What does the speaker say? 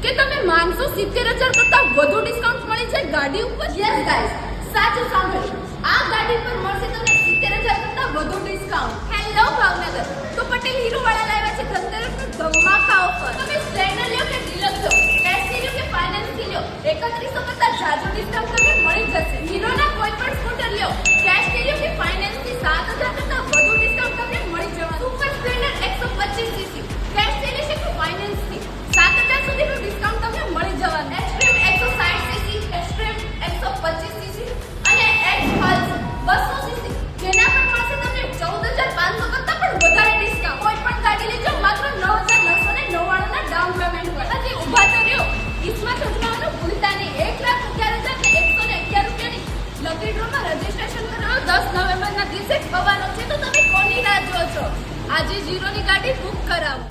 કે તમે માનસો 70,000 કરતા વધુ ડિસ્કાઉન્ટ મળી છે ગાડી ઉપર? યસ ગાઈસ, સાચું સાંભળ્યું. આ ગાડી પર મળશે તમને 70,000 કરતા વધુ ડિસ્કાઉન્ટ. હેલો ભાવનગર, તો પટેલ હીરો વાળા લાવ્યા છે ધનતેરસનું ધમાકા ઓફર. તમે સ્પ્લેન્ડર લ્યો કે ડિલક્સ લો, કેશથી લ્યો કે ફાઇનાન્સથી લ્યો, 3100 કરતા જાજુ ડિસ્કાઉન્ટ તમને મળી જશે. હીરોના કોઈ પણ સ્કૂટર લ્યો, કેશથી લ્યો કે ફાઇનાન્સથી 7,000 કરતા વધુ ડિસ્કાઉન્ટ તમને મળી જવાનું. સુપર સ્પ્લેન્ડર 125cc કેશથી લેશે કે ફાઇનાન્સથી 7,000 સુધીનું ડિસ્કાઉન્ટ તમને મળી જવાનું. એક્સ્ટ્રીમ 160cc, એક્સ્ટ્રીમ 125cc અને એક્સ પલ્સ 200cc, જેના પર મળશે તમને 14,500 કરતા પણ વધારે ડિસ્કાઉન્ટ. કોઈ પણ ગાડી લેજો માત્ર 9,999 ના ડાઉન પેમેન્ટ પર. હજી ઊભા તો રહ્યો, કિસ્મત અજમાવવાનું ભૂલતા નહીં. 1,11,111 રૂપિયાની લકી ડ્રોમાં રજીસ્ટ્રેશન કરાવો. 10 નવેમ્બરના દિવસે થવાનો છે, તો તમે કોની રાહ જુઓ છો? આજે ઝીરોની ગાડી બુક કરાવો.